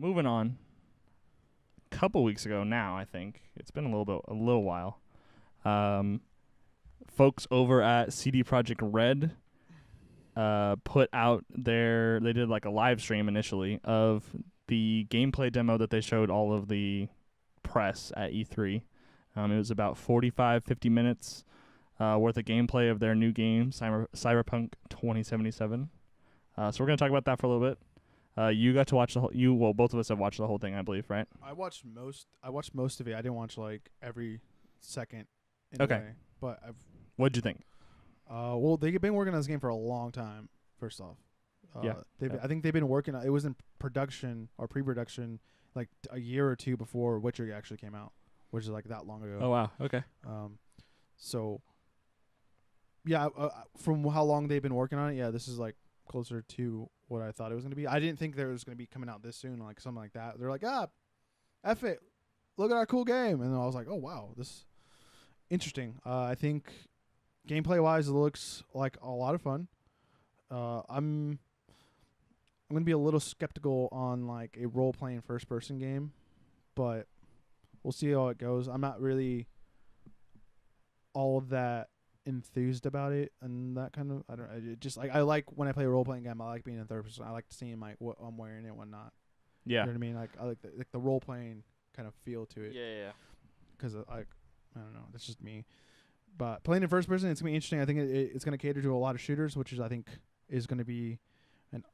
moving on. A couple weeks ago now, I think it's been a little while. Folks over at CD Projekt Red put out they did like a live stream initially of the gameplay demo that they showed all of the press at E3. It was about 50 minutes worth of gameplay of their new game, CyberPunk 2077. So we're going to talk about that for a little bit. You got to watch both of us have watched the whole thing, I believe, right? I watched most of it. I didn't watch like every second. Okay. But What'd you think? well, they've been working on this game for a long time. First off, Yeah. I think they've been working. It was in production or pre-production like a year or two before Witcher actually came out, which is like that long ago. Oh wow. Okay. So yeah, from how long they've been working on it, yeah, this is like closer to what I thought it was going to be. I didn't think there was going to be coming out this soon, like something like that. They're like, F it, look at our cool game, and I was like, oh wow, this is interesting. I think gameplay wise, it looks like a lot of fun. I'm gonna be a little skeptical on like a role playing first person game, but we'll see how it goes. I'm not really all of that enthused about it and that kind of I like when I play a role playing game. I like being in third person. I like seeing like what I'm wearing and whatnot. Yeah. You know what I mean? Like I like the role playing kind of feel to it. Yeah. Because I don't know, that's just me. But playing in first person, it's gonna be interesting. I think it's gonna cater to a lot of shooters, which is I think is gonna be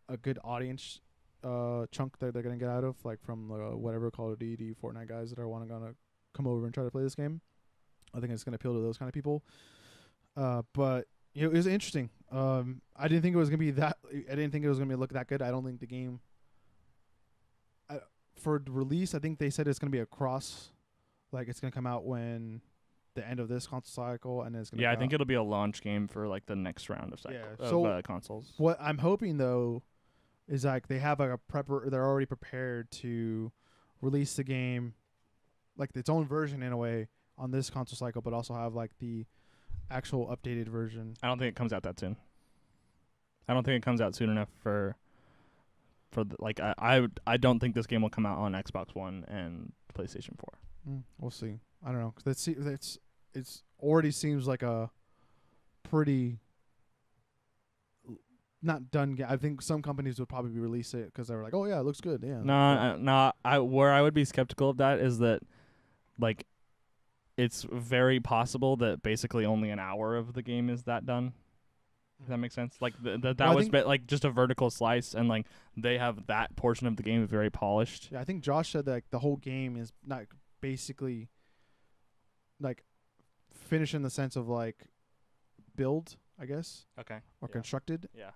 a good audience chunk that they're gonna get out of, like from whatever Call of Duty, Fortnite guys that are gonna come over and try to play this game. I think it's gonna appeal to those kind of people. But it was interesting. I didn't think it was gonna be that. I didn't think it was gonna look that good. I don't think the game. For release, I think they said it's gonna be a cross, like it's gonna come out when the end of this console cycle, and it's gonna. Yeah, I think it'll be a launch game for like the next round of consoles. What I'm hoping though is like they have like a prepper. They're already prepared to release the game, like its own version in a way on this console cycle, but also have like the actual updated version. I don't think it comes out that soon. I don't think it comes out soon enough for I don't think this game will come out on Xbox One and PlayStation 4. We'll see. I don't know, cause it's already seems like a pretty not done. I think some companies would probably release it because they were like, oh yeah, it looks good. Yeah. No. Where I would be skeptical of that is that, like, it's very possible that basically only an hour of the game is that done. Does that make sense? Like like just a vertical slice, and like they have that portion of the game very polished. Yeah, I think Josh said that like, the whole game is not basically like finished in the sense of like build, I guess. Okay. Or constructed. Yeah.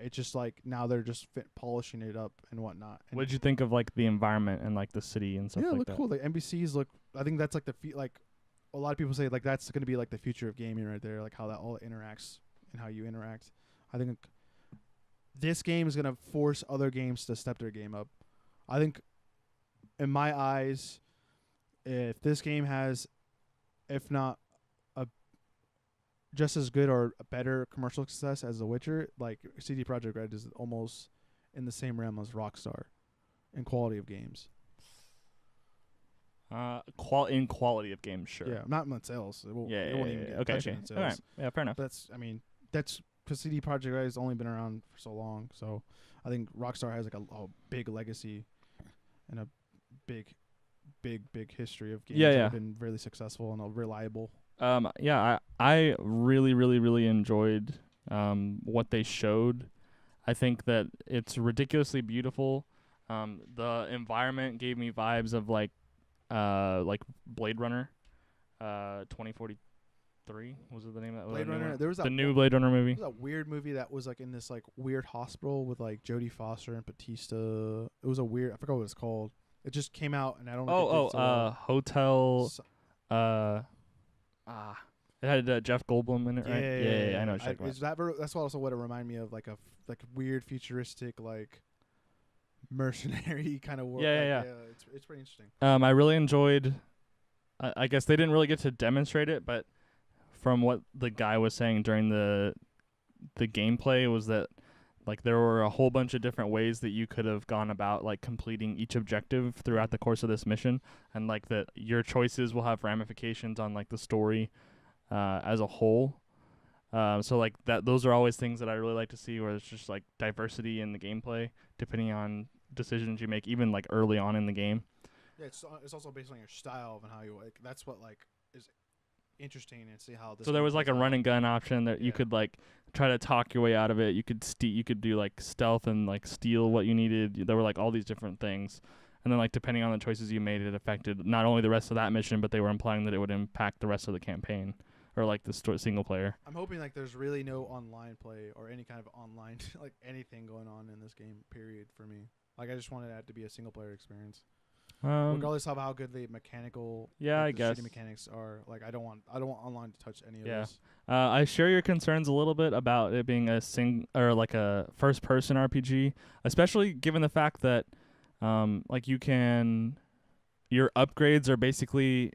It's just like now they're just polishing it up and whatnot. And what did you think of like the environment and like the city and stuff like that? Yeah, it looked cool. Like NPCs look. I think that's like like a lot of people say like that's going to be like the future of gaming right there, like how that all interacts and how you interact. I think this game is going to force other games to step their game up. I think, in my eyes, if this game has, if not a just as good or a better commercial success as The Witcher, like CD Projekt Red is almost in the same realm as Rockstar in quality of games. In quality of games, sure. Yeah, not in sales. It won't even get touched in sales. All right. Yeah, fair enough. That's because CD Projekt Red has only been around for so long. So I think Rockstar has like a big legacy and a big history of games that have been really successful and reliable. I really enjoyed what they showed. I think that it's ridiculously beautiful. The environment gave me vibes of like Blade Runner, 2043 was it the name of that? Blade Runner. There was the new Blade Runner movie. There was a weird movie that was like in this like weird hospital with like Jodie Foster and Batista. It was I forgot what it's called. It just came out and I don't know. Hotel. It had Jeff Goldblum in it, right? Yeah. I know. That's also what it reminded me of, like a weird futuristic like mercenary kind of world. Yeah. It's pretty interesting. I really enjoyed. I guess they didn't really get to demonstrate it, but from what the guy was saying during the gameplay was that Like there were a whole bunch of different ways that you could have gone about like completing each objective throughout the course of this mission, and like that your choices will have ramifications on like the story as a whole. So like those are always things that I really like to see, where it's just like diversity in the gameplay depending on decisions you make, even like early on in the game. Yeah, it's also based on your style and how you like. That's what like is interesting, and see how this. So there was like a run and gun option that you Yeah. could like try to talk your way out of it. You could you could do like stealth and like steal what you needed. There were like all these different things. And then like depending on the choices you made, it affected not only the rest of that mission, but they were implying that it would impact the rest of the campaign or like the single player. I'm hoping like there's really no online play or any kind of online like anything going on in this game. Period for me. Like I just wanted that to be a single player experience. Regardless of how good the mechanical, yeah, like, I the guess shooting mechanics are, like I don't want online to touch any of Yeah. this. I share your concerns a little bit about it being a like a first person RPG, especially given the fact that like your upgrades are basically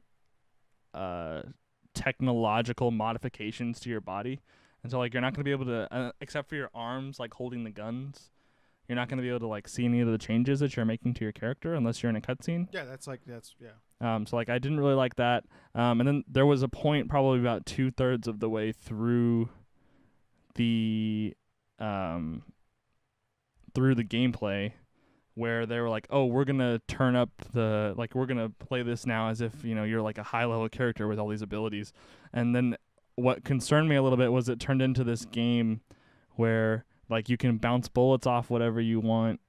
technological modifications to your body. And so like you're not going to be able to except for your arms like holding the guns, you're not going to be able to like see any of the changes that you're making to your character unless you're in a cutscene. Yeah, yeah. So like I didn't really like that. And then there was a point probably about 2/3 of the way through the gameplay where they were like, "Oh, we're going to turn up we're going to play this now as if, you're like a high-level character with all these abilities." And then what concerned me a little bit was it turned into this game where like you can bounce bullets off whatever you want.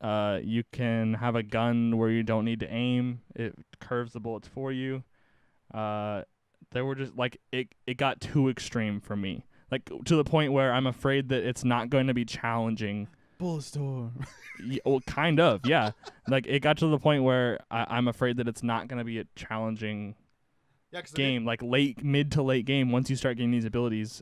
You can have a gun where you don't need to aim. It curves the bullets for you. They were just like it got too extreme for me. Like to the point where I'm afraid that it's not going to be challenging. Bullet storm. Well, kind of, yeah. Like it got to the point where I'm afraid that it's not going to be a challenging game, like mid to late game. Once you start getting these abilities,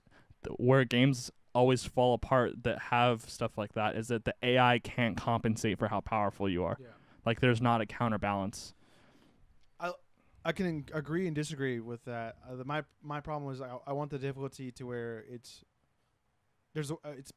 where games always fall apart that have stuff like that is that the AI can't compensate for how powerful you are. Yeah. Like there's not a counterbalance. I can agree and disagree with that. My problem is I want the difficulty to where it's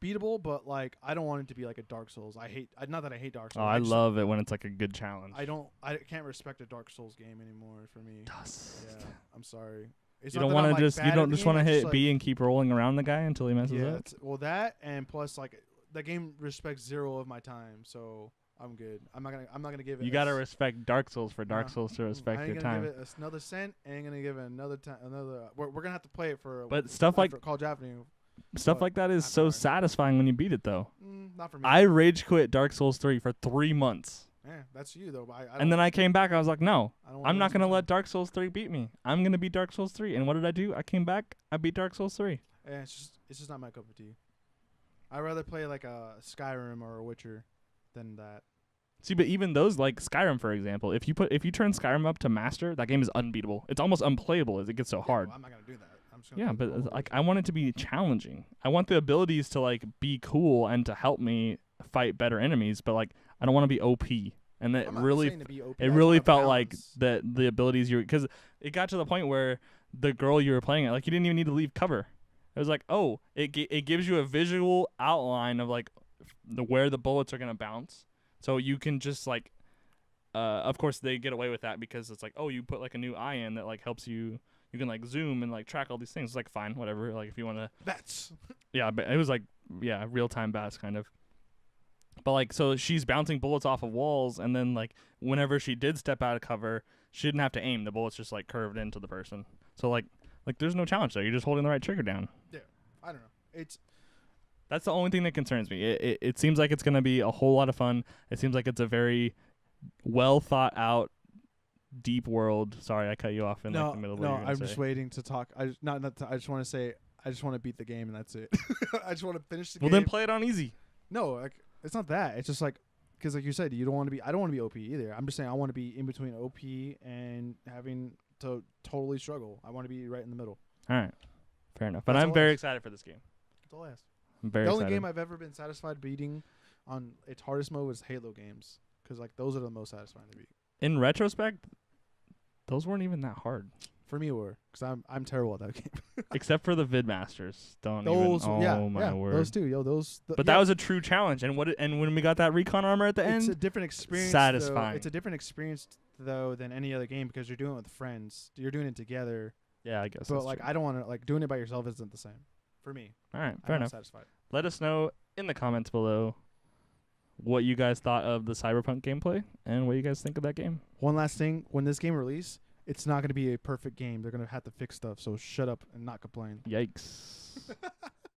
beatable, but like I don't want it to be like a Dark Souls. Not that I hate Dark Souls. Oh, I love it when it's like a good challenge. I can't respect a Dark Souls game anymore for me. Dust. Yeah, I'm sorry. It's You not don't that I'm, want like, to just bad you at don't the just game, want to it's hit like, B and keep rolling around the guy until he messes up. Well, that and plus like the game respects 0 of my time, so I'm good. I'm not gonna give it. You gotta respect Dark Souls for Dark Souls to respect I your ain't gonna time. give it another cent. I ain't gonna give it another time. We're gonna have to play it for. But stuff like College Avenue. stuff but like that is not so for- satisfying when you beat it though. Not for me. I rage quit Dark Souls 3 for 3 months. Yeah, that's you though. But I And then I came back. I was like, no, I don't wanna I'm not waste going to my let time. Dark Souls 3 beat me. I'm going to beat Dark Souls 3. And what did I do? I came back. I beat Dark Souls 3. Yeah, it's just not my cup of tea. I'd rather play like a Skyrim or a Witcher than that. See, but even those, like Skyrim, for example, if you turn Skyrim up to master, that game is unbeatable. It's almost unplayable as it gets so hard. Well, I'm not gonna do that. I'm just gonna Yeah, play but normal like version. I want it to be challenging. I want the abilities to like be cool and to help me fight better enemies, but like I don't want to be OP. And that I'm not really saying to be OP, it I just really want a felt like balance. that the abilities because it got to the point where the girl you were playing it, like you didn't even need to leave cover. It was like, oh, it gives you a visual outline of like where the bullets are gonna bounce, so you can just like, of course they get away with that because it's like, oh, you put like a new eye in that like helps you. You can like zoom and like track all these things. It's like fine, whatever. Like if you want to, Bats. yeah, but it was like real time bats kind of. But like so she's bouncing bullets off of walls, and then like whenever she did step out of cover, she didn't have to aim. The bullets just like curved into the person. So like there's no challenge there. You're just holding the right trigger down. I don't know. That's the only thing that concerns me. It seems like it's gonna be a whole lot of fun. It seems like it's a very well thought out, deep world. Sorry, I cut you off in like the middle of what you were gonna I'm say. just waiting to talk. I just want to say I just want to beat the game and that's it. I just want to finish the Well, game. then play it on easy. No, like it's not that. It's just like because like you said, you don't want to be. I don't want to be OP either. I'm just saying I want to be in between OP and having to totally struggle. I want to be right in the middle. All right, fair enough. But That's I'm all very I- excited for this game. That's all I ask. I'm very The only excited. game I've ever been satisfied beating on its hardest mode was Halo games because like those are the most satisfying to beat. In retrospect, those weren't even that hard. For me, it were because I'm terrible at that game. Except for the vidmasters. Don't Those, even. yeah, Oh my yeah, word. those two, yo, But that was a true challenge. And when we got that recon armor at the it's a end, different experience. satisfying. Though. It's a different experience though than any other game because you're doing it with friends. You're doing it together. yeah, I guess. But that's like, true. I don't want to like doing it by yourself isn't the same. For me, All right, I'm fair not enough. satisfied. Let us know in the comments below what you guys thought of the Cyberpunk gameplay and what you guys think of that game. One last thing: when this game release, it's not going to be a perfect game. They're going to have to fix stuff. So shut up and not complain. Yikes.